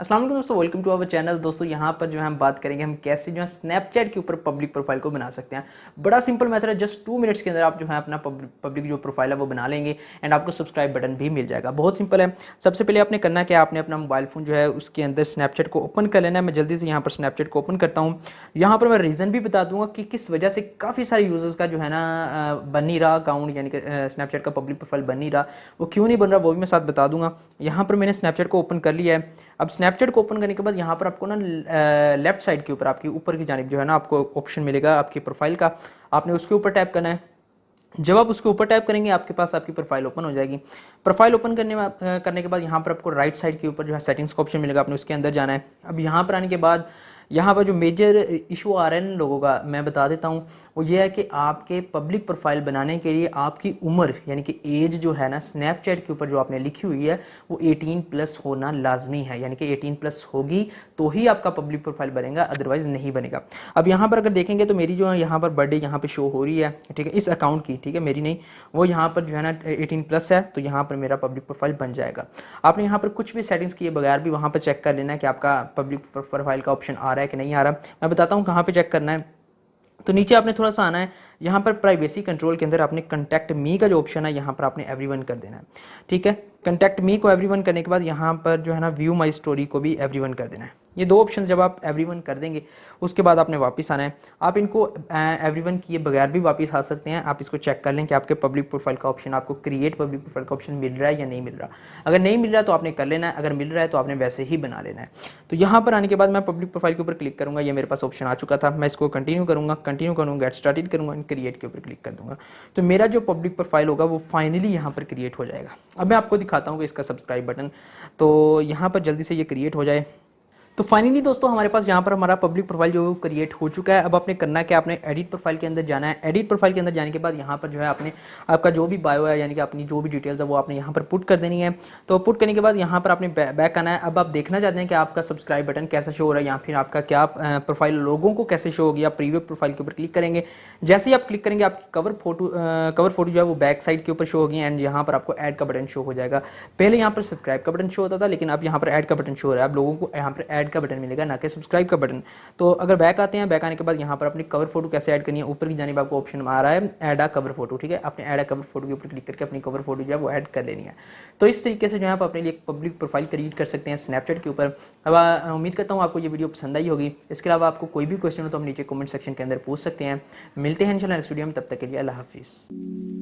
अस्सलाम वालेकुम दोस्तों, वेलकम टू आवर चैनल। दोस्तों यहाँ पर जो है हम बात करेंगे हम कैसे जो है स्नैपचैट के ऊपर पब्लिक प्रोफाइल को बना सकते हैं। बड़ा सिंपल मेथड है, जस्ट 2 मिनट्स के अंदर आप जो है अपना पब्लिक जो प्रोफाइल है वो बना लेंगे एंड आपको सब्सक्राइब बटन भी मिल जाएगा। बहुत सिंपल है। सबसे पहले आपने करना क्या, आपने अपना मोबाइल फ़ोन जो है उसके अंदर स्नैपचैट को ओपन कर लेना है। मैं जल्दी से यहाँ पर स्नैपचैट को ओपन करता हूँ। यहाँ पर मैं रीज़न भी बता दूंगा कि किस वजह से काफ़ी सारे यूज़र्स का जो है ना बन नहीं रहा अकाउंट, यानी कि स्नैपचैट का पब्लिक प्रोफाइल बन नहीं रहा, वो क्यों नहीं बन रहा वो भी मैं साथ बता दूंगा। यहाँ पर मैंने स्नैपचैट को ओपन कर लिया है। अब स्नैपचैट को ओपन करने के बाद यहाँ पर आपको ना लेफ्ट साइड के ऊपर आपकी ऊपर की जानिब जो है ना आपको ऑप्शन मिलेगा आपकी प्रोफाइल का, आपने उसके ऊपर टैप करना है। जब आप उसके ऊपर टैप करेंगे आपके पास आपकी प्रोफाइल ओपन हो जाएगी। प्रोफाइल ओपन करने के बाद यहाँ पर आपको राइट साइड के ऊपर जो है सेटिंग्स का ऑप्शन मिलेगा, आपने उसके अंदर जाना है। अब यहाँ पर आने के बाद यहाँ पर जो मेजर इशू आ रहा है लोगों का मैं बता देता हूँ, वो ये है कि आपके पब्लिक प्रोफाइल बनाने के लिए आपकी उम्र यानी कि एज जो है ना स्नैपचैट के ऊपर जो आपने लिखी हुई है वो 18 प्लस होना लाजमी है, यानी कि 18 प्लस होगी तो ही आपका पब्लिक प्रोफाइल बनेगा, अदरवाइज नहीं बनेगा। अब यहाँ पर अगर देखेंगे तो मेरी जो है यहाँ पर बर्थडे यहाँ पर शो हो रही है, ठीक है, इस अकाउंट की, ठीक है, मेरी नहीं, वो यहाँ पर जो है ना 18 प्लस है, तो यहाँ पर मेरा पब्लिक प्रोफाइल बन जाएगा। आपने यहाँ पर कुछ भी सेटिंग्स किए बगैर भी वहाँ पर चेक कर लेना है कि आपका पब्लिक प्रोफाइल का ऑप्शन आ रहा है कि नहीं आ रहा। मैं बताता हूँ कहाँ पे चेक करना है। तो नीचे आपने थोड़ा सा आना है, यहाँ पर प्राइवेसी कंट्रोल के अंदर आपने कंटेक्ट मी का जो ऑप्शन है यहाँ पर आपने एवरीवन कर देना है, ठीक है। कंटेक्ट मी को एवरीवन करने के बाद यहाँ पर जो है ना व्यू माई स्टोरी को भी एवरीवन कर देना है। ये दो ऑप्शन जब आप एवरीवन कर देंगे उसके बाद आपने वापस आना है। आप इनको एवरीवन किए बगैर भी वापस आ सकते हैं। आप इसको चेक कर लें कि आपके पब्लिक प्रोफाइल का ऑप्शन, आपको क्रिएट पब्लिक प्रोफाइल का ऑप्शन मिल रहा है या नहीं मिल रहा। अगर नहीं मिल रहा है तो आपने कर लेना है, अगर मिल रहा है तो आपने वैसे ही बना लेना है। तो यहाँ पर आने के बाद मैं पब्लिक प्रोफाइल के ऊपर क्लिक करूँगा, ये मेरे पास ऑप्शन आ चुका था, मैं इसको कंटिन्यू करूँगा, गेट स्टार्टेड करूँगा, क्रिएट के ऊपर क्लिक कर दूँगा। तो मेरा जो पब्लिक प्रोफाइल होगा वो फाइनली यहाँ पर क्रिएट हो जाएगा। अब मैं आपको दिखाता हूँ कि इसका सब्सक्राइब बटन, तो यहाँ पर जल्दी से ये क्रिएट हो जाए। तो फाइनली दोस्तों हमारे पास यहाँ पर हमारा पब्लिक प्रोफाइल जो क्रिएट हो चुका है। अब आपने करना क्या, आपने एडिट प्रोफाइल के अंदर जाना है। एडिट प्रोफाइल के अंदर जाने के बाद यहाँ पर जो है आपने आपका जो भी बायो है यानी कि अपनी जो भी डिटेल्स है वो आपने यहाँ पर पुट कर देनी है। तो पुट करने के बाद यहाँ पर आपने बैक आना है। अब आप देखना चाहते हैं कि आपका सब्सक्राइब बटन कैसा शो हो रहा है या फिर आपका क्या प्रोफाइल लोगों को कैसे शो होगी। आप प्रीवियस प्रोफाइल के ऊपर क्लिक करेंगे, जैसे ही आप क्लिक करेंगे आपकी कवर फोटो जो है वो बैक साइड के ऊपर शो होगी एंड यहाँ पर आपको ऐड का बटन शो हो जाएगा। पहले यहाँ पर सब्सक्राइब का बटन शो होता था लेकिन अब यहाँ पर ऐड का बटन शो हो रहा है। आप लोगों को यहाँ पर ऐड का बटन मिलेगा ना कि सब्सक्राइब का बटन। तो अगर बैक आते हैं, बैक आने के बाद यहाँ पर अपनी कवर फोटो कैसे ऐड करनी है, ऊपर की जानिब आपको ऑप्शन आ रहा है ऐड अ कवर फोटो, ठीक है। आपने ऐड अ कवर फोटो के ऊपर क्लिक करके अपनी कवर फोटो जो है वो ऐड कर लेनी है। तो इस तरीके से जो है आप अपने लिए एक पब्लिक प्रोफाइल क्रिएट कर सकते हैं स्नैपचैट के ऊपर। अब उम्मीद करता हूँ आपको ये वीडियो पसंद आई होगी। इसके अलावा आपको कोई भी क्वेश्चन हो तो हम नीचे कमेंट सेक्शन के अंदर पूछ सकते हैं। मिलते हैं इंशाल्लाह नेक्स्ट वीडियो में, तब तक के लिए अल्लाह हाफिज़।